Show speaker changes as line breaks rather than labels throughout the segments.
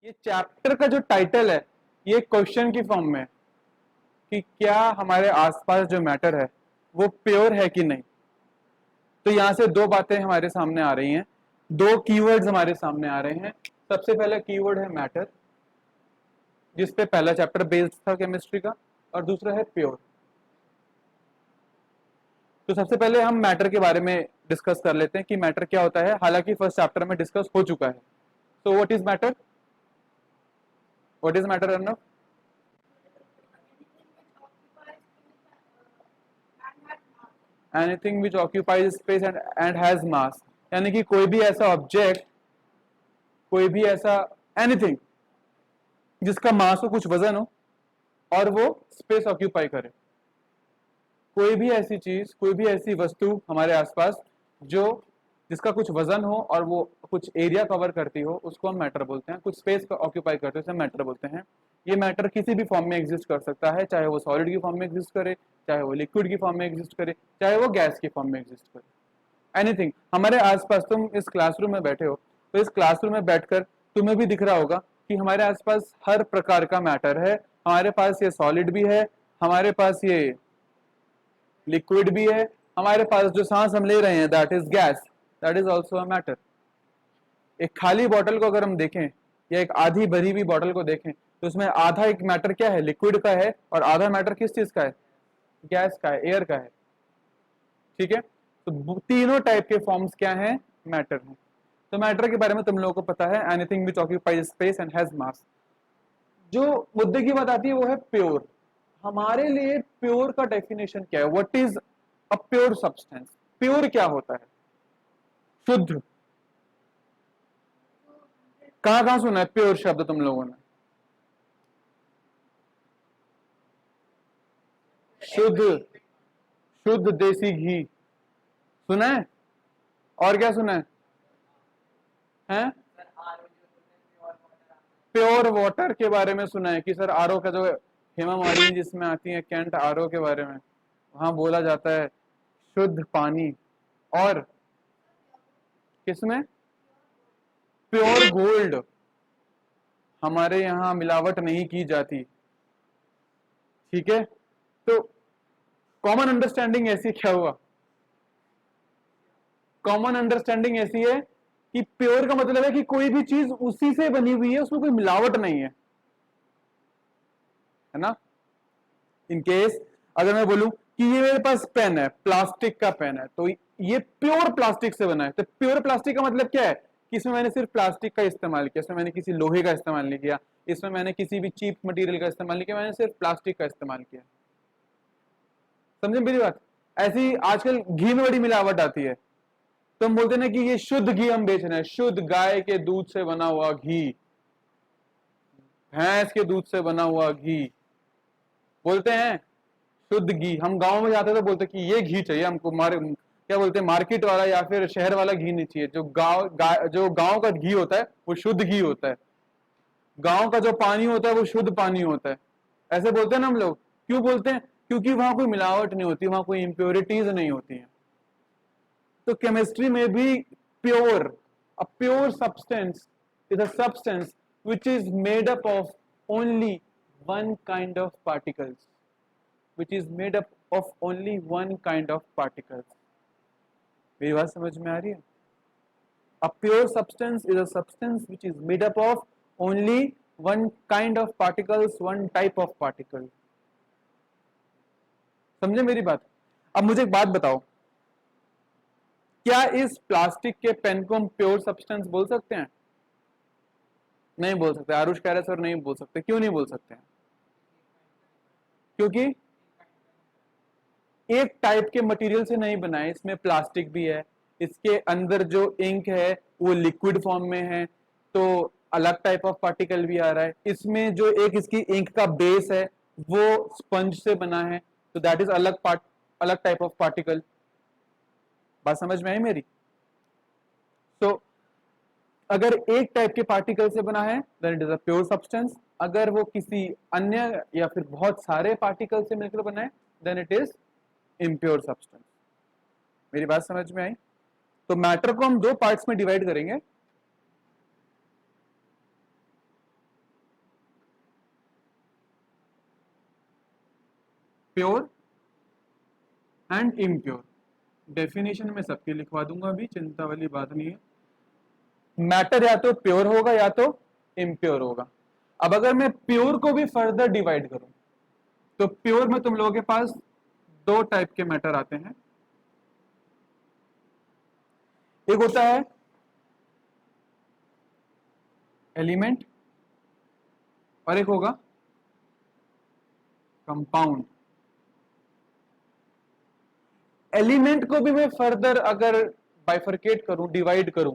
ये चैप्टर का जो टाइटल है ये क्वेश्चन की फॉर्म में है कि क्या हमारे आसपास जो मैटर है वो प्योर है कि नहीं। तो यहां से दो बातें हमारे सामने आ रही हैं, दो कीवर्ड्स हमारे सामने आ रहे हैं। सबसे पहला कीवर्ड है मैटर, जिसपे पहला चैप्टर बेस्ड था केमिस्ट्री का, और दूसरा है प्योर। तो सबसे पहले हम मैटर के बारे में डिस्कस कर लेते हैं कि मैटर क्या होता है, हालांकि फर्स्ट चैप्टर में डिस्कस हो चुका है। So what is matter? What is matter Arnav? Anything which occupies space and has मास, यानी कि कोई भी ऐसा ऑब्जेक्ट, कोई भी ऐसा एनीथिंग जिसका मास हो, कुछ वजन हो और वो स्पेस ऑक्यूपाई करे। कोई भी ऐसी चीज, कोई भी ऐसी वस्तु हमारे आसपास जो जिसका कुछ वजन हो और वो कुछ एरिया कवर करती हो, उसको हम मैटर बोलते हैं। कुछ स्पेस ऑक्यूपाई करते हैं, उसे मैटर बोलते हैं। ये मैटर किसी भी फॉर्म में एग्जिस्ट कर सकता है, चाहे वो सॉलिड की फॉर्म में एग्जिस्ट करे, चाहे वो लिक्विड की फॉर्म में एग्जिस्ट करे, चाहे वो गैस की फॉर्म में एग्जिस्ट करे। एनीथिंग हमारे आसपास, तुम इस क्लासरूम में बैठे हो तो इस क्लासरूम में बैठकर तुम्हें भी दिख रहा होगा कि हमारे आसपास हर प्रकार का मैटर है। हमारे पास ये सॉलिड भी है, हमारे पास ये लिक्विड भी है, हमारे पास जो सांस हम ले रहे हैं that is gas, that is also a matter. एक खाली बॉटल को अगर हम देखें या एक आधी भरी हुई बॉटल को देखें तो उसमें आधा एक मैटर क्या है, लिक्विड का है, और आधा मैटर किस चीज का है, गैस का है, एयर का है। ठीक है, तो तीनों टाइप के फॉर्म्स क्या हैं, मैटर हैं। तो मैटर के बारे में तुम लोगों को पता है, anything which occupies space and has मास। जो मुद्दे की बात आती है वो है प्योर। हमारे लिए प्योर का डेफिनेशन क्या है, what is a pure substance? Pure क्या होता है? शुद्ध। कहां कहां सुना है प्योर शब्द तुम लोगों ने? शुद्ध, शुद्ध देसी घी सुना है, और क्या सुना है? हैं? प्योर वाटर के बारे में सुना है कि सर आरओ का जो हेमा मालिनी जिसमें आती है कैंट आरओ के बारे में, वहां बोला जाता है शुद्ध पानी। और किसमें? प्योर गोल्ड, हमारे यहाँ मिलावट नहीं की जाती। ठीक है, तो कॉमन अंडरस्टैंडिंग ऐसी क्या हुआ, कॉमन अंडरस्टैंडिंग ऐसी है कि प्योर का मतलब है कि कोई भी चीज उसी से बनी हुई है, उसमें कोई मिलावट नहीं है ना। इन केस अगर मैं बोलूं कि ये मेरे पास पेन है, प्लास्टिक का पेन है, तो ये प्योर प्लास्टिक से बना है। तो प्योर प्लास्टिक का मतलब क्या है कि इसमें मैंने सिर्फ प्लास्टिक का इस्तेमाल किया, इसमें मैंने किसी लोहे का इस्तेमाल नहीं किया, इसमें मैंने किसी भी चीप मटेरियल का इस्तेमाल नहीं किया, मैंने सिर्फ प्लास्टिक का इस्तेमाल किया। समझे मेरी बात? ऐसी आजकल घी में बड़ी मिलावट आती है, तो हम बोलते हैं ना कि ये शुद्ध घी हम बेच रहे हैं, शुद्ध गाय के दूध से बना हुआ घी, भैंस के दूध से बना हुआ घी बोलते हैं शुद्ध घी। हम गांव में जाते तो बोलते कि ये घी चाहिए हमको, क्या बोलते हैं, मार्केट वाला या फिर शहर वाला घी नहीं चाहिए। जो गांव का घी होता है वो शुद्ध घी होता है, गांव का जो पानी होता है वो शुद्ध पानी होता है। ऐसे बोलते हैं ना हम लोग। क्यों बोलते हैं? क्योंकि वहां कोई मिलावट नहीं होती, वहां कोई इंप्योरिटीज नहीं होती है। तो केमिस्ट्री में भी pure, a pure substance is a substance which is made up of only one kind of particles, which is made up of only one kind of particles। मेरी बात समझ में आ रही है? A pure substance is a substance which is made up of only one kind of particles, one type of particle। समझे मेरी बात? अब मुझे एक बात बताओ, क्या इस प्लास्टिक के पेन को हम प्योर सब्सटेंस बोल सकते हैं? नहीं बोल सकते। आरुष कह रहे सर नहीं बोल सकते, क्यों नहीं बोल सकते हैं? क्योंकि एक टाइप के मटेरियल से नहीं बना है, इसमें प्लास्टिक भी है, इसके अंदर जो इंक है वो लिक्विड फॉर्म में है, तो अलग टाइप ऑफ पार्टिकल भी आ रहा है। इसमें जो एक इसकी इंक का बेस है वो स्पंज से बना है, तो दैट इज अलग टाइप ऑफ पार्टिकल। बात समझ में आई मेरी? तो अगर एक टाइप के पार्टिकल से बना है then it is a pure substance. अगर वो किसी अन्य या फिर बहुत सारे पार्टिकल से मिलकर बना है then it is impure substance. मेरी बात समझ में आई? तो मैटर को हम दो पार्ट्स में डिवाइड करेंगे। Pure and impure. डेफिनेशन में सबकी लिखवा दूंगा, अभी चिंता वाली बात नहीं है। मैटर या तो प्योर होगा या तो इम्प्योर होगा। अब अगर मैं प्योर को भी फर्दर डिवाइड करूं तो प्योर में तुम लोगों के पास दो टाइप के मैटर आते हैं। एक होता है एलिमेंट और एक होगा कंपाउंड। एलिमेंट को भी मैं फर्दर अगर बाइफरकेट करूं, डिवाइड करूं,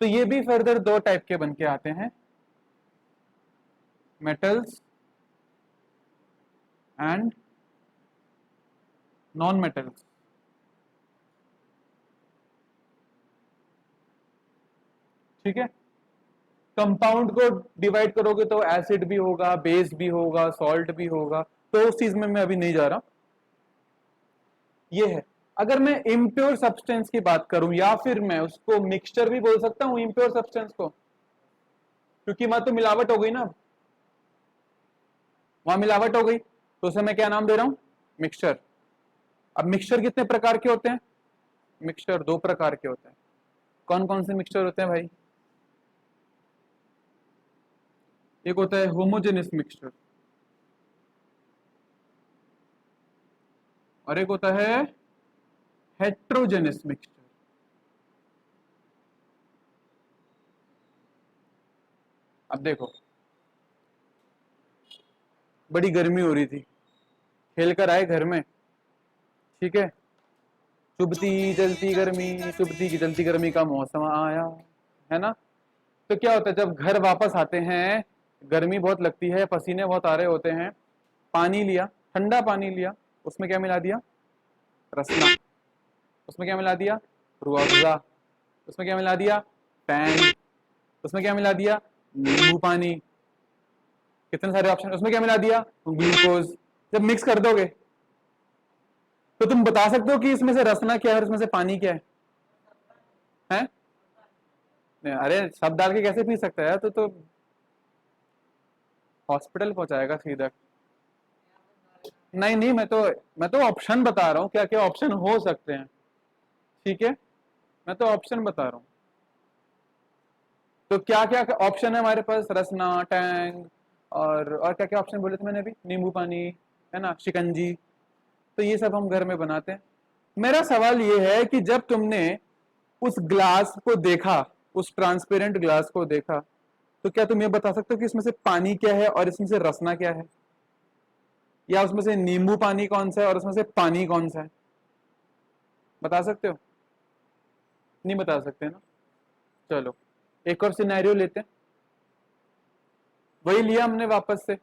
तो ये भी फर्दर दो टाइप के बन के आते हैं, मेटल्स एंड नॉन मेटल्स। ठीक है, कंपाउंड को डिवाइड करोगे तो एसिड भी होगा, बेस भी होगा, सॉल्ट भी होगा, तो उस चीज में मैं अभी नहीं जा रहा। ये है। अगर मैं इम्प्योर सब्सटेंस की बात करूं, या फिर मैं उसको मिक्सचर भी बोल सकता हूं इम्प्योर सब्सटेंस को, क्योंकि वहां तो मिलावट हो गई ना, वहां मिलावट हो गई, तो उसे मैं क्या नाम दे रहा हूं, मिक्सचर। अब मिक्सचर कितने प्रकार के होते हैं, मिक्सचर दो प्रकार के होते हैं। कौन कौन से मिक्सचर होते हैं भाई? एक होता है होमोजेनियस मिक्सचर और एक होता है हेट्रोजेनियस मिक्सचर। अब देखो, बड़ी गर्मी हो रही थी, खेल कर आए घर में, ठीक है, चुभती जलती गर्मी, चुभती की जलती गर्मी का मौसम आया, है ना। तो क्या होता है जब घर वापस आते हैं, गर्मी बहुत लगती है, पसीने बहुत आ रहे होते हैं, पानी लिया, ठंडा पानी लिया, उसमें क्या मिला दिया, रसना, उसमें क्या मिला दिया, रूह अफ़ज़ा, उसमें क्या मिला दिया, टैंग, उसमें क्या मिला दिया, नींबू पानी, कितने सारे ऑप्शन, उसमें क्या मिला दिया, ग्लूकोज। जब मिक्स कर दोगे तो तुम बता सकते हो कि इसमें से रसना क्या है और इसमें से पानी क्या है? हैं? नहीं, अरे सब डाल के कैसे पी सकता है, तो हॉस्पिटल पहुंचाएगा सीधा। नहीं नहीं, मैं तो ऑप्शन बता रहा हूँ, क्या क्या ऑप्शन हो सकते हैं। ठीक है, मैं तो ऑप्शन बता रहा हूँ। तो क्या क्या ऑप्शन है हमारे पास, रसना, टैंग, और क्या क्या ऑप्शन बोले थे मैंने अभी, नींबू पानी, है ना, शिकंजी। तो ये सब हम घर में बनाते हैं। मेरा सवाल ये है कि जब तुमने उस ग्लास को देखा, उस ट्रांसपेरेंट ग्लास को देखा, तो क्या तुम ये बता सकते हो कि इसमें से पानी क्या है और इसमें से रसना क्या है, या उसमें से नींबू पानी कौन सा है और उसमें से पानी कौन सा है? बता सकते हो? नहीं बता सकते ना। चलो एक और सिनेरियो लेते हैं। वही लिया हमने वापस से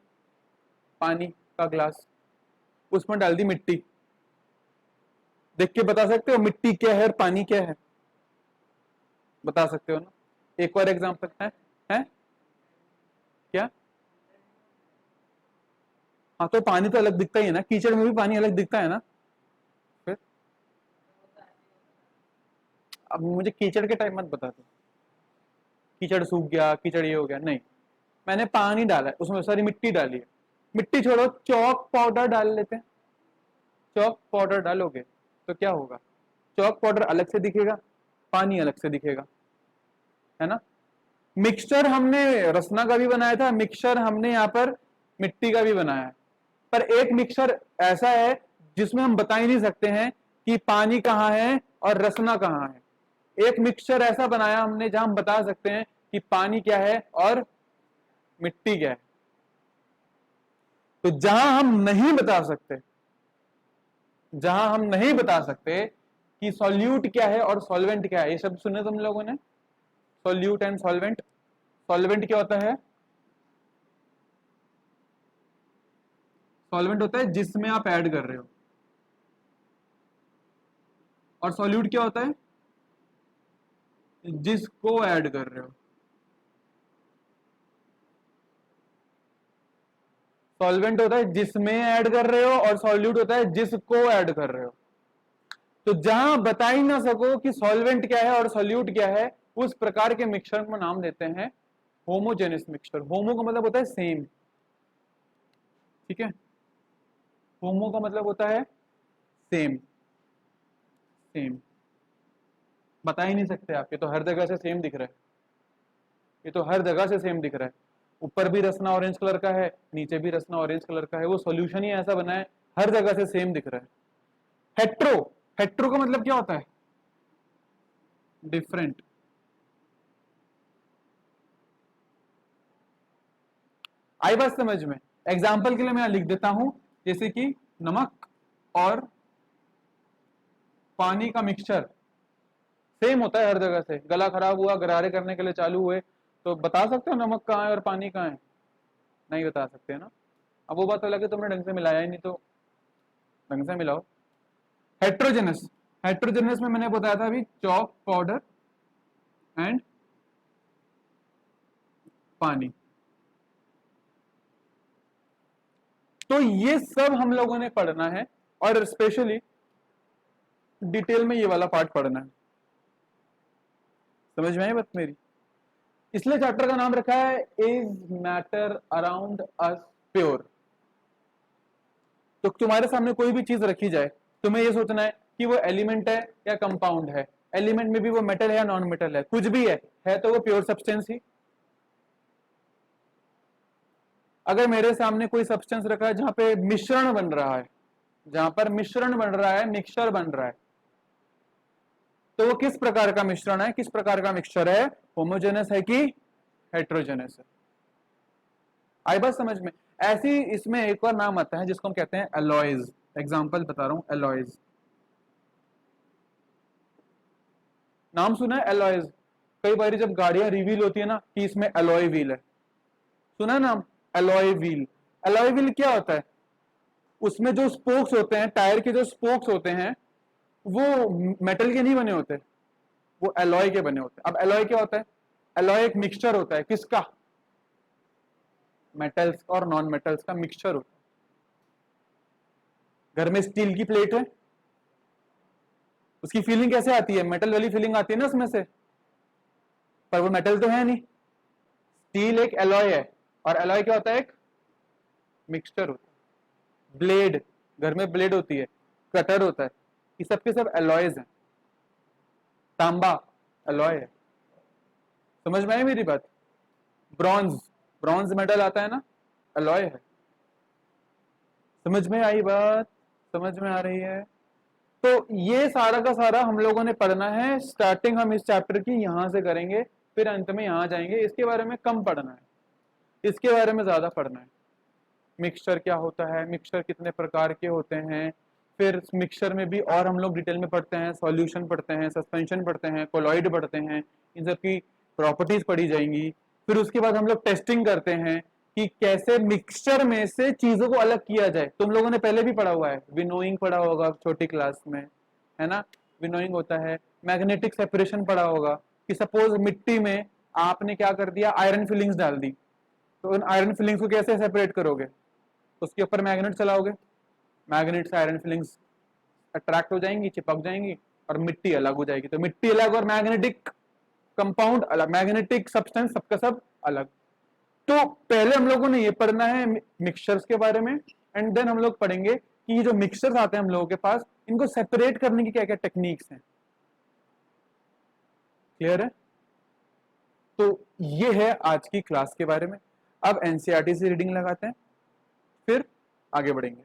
पानी का ग्लास, उसमें डाल दी मिट्टी। देख के बता सकते हो मिट्टी क्या है और पानी क्या है? बता सकते हो ना। एक और एग्जांपल है क्या? हाँ, तो पानी तो अलग दिखता ही है ना, कीचड़ में भी पानी अलग दिखता है ना। फिर अब मुझे कीचड़ के टाइम मत बता दो, कीचड़ सूख गया, कीचड़ ये हो गया, नहीं। मैंने पानी डाला है, उसमें सारी मिट्टी डाली है। मिट्टी छोड़ो, चौक पाउडर डाल लेते हैं। चौक पाउडर डालोगे तो क्या होगा, चौक पाउडर अलग से दिखेगा, पानी अलग से दिखेगा, है ना। मिक्सचर हमने रसना का भी बनाया था, मिक्सचर हमने यहाँ पर मिट्टी का भी बनाया है, पर एक मिक्सचर ऐसा है जिसमें हम बता ही नहीं सकते हैं कि पानी कहाँ है और रसना कहाँ है। एक मिक्सचर ऐसा बनाया हमने जहां हम बता सकते हैं कि पानी क्या है और मिट्टी क्या है। तो जहां हम नहीं बता सकते कि सॉल्यूट क्या है और सॉल्वेंट क्या है, ये शब्द सुने तुम लोगों ने, सॉल्यूट एंड सॉल्वेंट। सॉल्वेंट क्या होता है, सॉल्वेंट होता है जिसमें आप ऐड कर रहे हो, और सॉल्यूट क्या होता है, जिसको ऐड कर रहे हो। सॉल्वेंट होता है जिसमें ऐड कर रहे हो और सॉल्यूट होता है जिसको ऐड कर रहे हो। तो जहां बता ही ना सको कि सॉल्वेंट क्या है और सॉल्यूट क्या है, उस प्रकार के मिक्सचर को नाम देते हैं होमोजेनियस मिक्सचर। होमो का मतलब होता है सेम, ठीक है, होमो का मतलब होता है सेम, सेम बता ही नहीं सकते आप, ये तो हर जगह से सेम दिख रहा है, ये तो हर जगह से सेम दिख रहा है, ऊपर भी रसना ऑरेंज कलर का है, नीचे भी रसना ऑरेंज कलर का है, वो सॉल्यूशन ही ऐसा बना है, हर जगह से सेम दिख रहा है। हेट्रो, हेट्रो का मतलब क्या होता है? डिफरेंट। आई बात समझ में? एग्जाम्पल के लिए मैं यहां लिख देता हूं, जैसे कि नमक और पानी का मिक्सचर सेम होता है हर जगह से, गला खराब हुआ, गरारे करने के लिए चालू हुए, तो बता सकते हो नमक कहाँ है और पानी कहाँ है? नहीं बता सकते ना। अब वो बात अलग है, तुमने ढंग से मिलाया ही नहीं, तो ढंग से मिलाओ। हेट्रोजेनस, हेट्रोजेनस में मैंने बताया था अभी, चॉक पाउडर एंड पानी। तो ये सब हम लोगों ने पढ़ना है, और स्पेशली डिटेल में ये वाला पार्ट पढ़ना है। समझ में आई बात मेरी? इसलिए चैप्टर का नाम रखा है is matter around us pure. तो तुम्हारे सामने कोई भी चीज रखी जाए, तुम्हें ये सोचना है कि वो एलिमेंट है या कंपाउंड है, एलिमेंट में भी वो मेटल है या नॉन मेटल है, कुछ भी है तो वो प्योर सब्सटेंस ही। अगर मेरे सामने कोई सब्सटेंस रखा है जहां पे मिश्रण बन रहा है, जहां पर मिश्रण बन रहा है, मिक्सचर बन रहा है, तो वो किस प्रकार का मिश्रण है, किस प्रकार का मिक्सचर है? होमोजेनस है कि हेट्रोजेनस है? आई बात समझ में? ऐसी इसमें एक और नाम आता है जिसको हम कहते हैं एलॉयज। एग्जांपल बता रहा हूं, एलॉयज। नाम सुना है एलॉयज? कई बार जब गाड़ियां रिवील होती है ना कि इसमें एलॉय व्हील है, सुना है नाम? Alloy wheel. एलॉय व्हील क्या होता है? उसमें जो स्पोक्स होते हैं, टायर के जो स्पोक्स होते हैं, वो मेटल के नहीं बने होते, वो एलॉय के बने होते हैं। अब एलॉय क्या होता है? एलॉय एक मिक्सचर होता है, किसका? मेटल्स और नॉन मेटल्स का मिक्सचर होता है। घर में स्टील की प्लेट है, उसकी फीलिंग कैसे आती है? मेटल वाली फीलिंग आती है ना उसमें से, पर वो मेटल तो है नहीं। स्टील एक एलॉय है, और एलॉय क्या होता है? एक मिक्सचर होता है। ब्लेड, घर में ब्लेड होती है, कटर होता है, ये सब के सब एलॉयज हैं। तांबा एलॉय है। समझ में आई मेरी बात? ब्रॉन्ज, ब्रॉन्ज मेटल आता है ना, एलॉय है। समझ में आई बात? समझ में आ रही है? तो ये सारा का सारा हम लोगों ने पढ़ना है। स्टार्टिंग हम इस चैप्टर की यहां से करेंगे, फिर अंत में यहां जाएंगे। इसके बारे में कम पढ़ना है, इसके बारे में ज्यादा पढ़ना है। मिक्सचर क्या होता है, मिक्सचर कितने प्रकार के होते हैं, फिर मिक्सचर में भी और हम लोग डिटेल में पढ़ते हैं, सॉल्यूशन पढ़ते हैं, सस्पेंशन पढ़ते हैं, कोलॉइड पढ़ते हैं, इन सब की प्रॉपर्टीज पढ़ी जाएंगी। फिर उसके बाद हम लोग टेस्टिंग करते हैं कि कैसे मिक्सचर में से चीजों को अलग किया जाए। तुम लोगों ने पहले भी पढ़ा हुआ है, विनोइंग पढ़ा होगा छोटी क्लास में, है ना? विनोइंग होता है। मैग्नेटिक सेपरेशन पढ़ा होगा कि सपोज मिट्टी में आपने क्या कर दिया, आयरन फिलिंग्स डाल दी, तो उन आयरन फिलिंग्स को कैसे सेपरेट करोगे? उसके ऊपर मैग्नेट चलाओगे, मैग्नेट से आयरन फिलिंग्स अट्रैक्ट हो जाएंगी, चिपक जाएंगी, और मिट्टी अलग हो जाएगी। तो मिट्टी अलग और मैग्नेटिक कंपाउंड अलग, मैग्नेटिक सब्सटेंस सबका सब अलग। तो पहले हम लोगों ने ये पढ़ना है मिक्सचर्स के बारे में, एंड देन हम लोग पढ़ेंगे कि ये जो मिक्सचर्स आते हैं हम लोगों के पास, इनको सेपरेट करने की क्या क्या टेक्निक्स हैं। क्लियर है? तो ये है आज की क्लास के बारे में। अब एनसीईआरटी से रीडिंग लगाते हैं, फिर आगे बढ़ेंगे।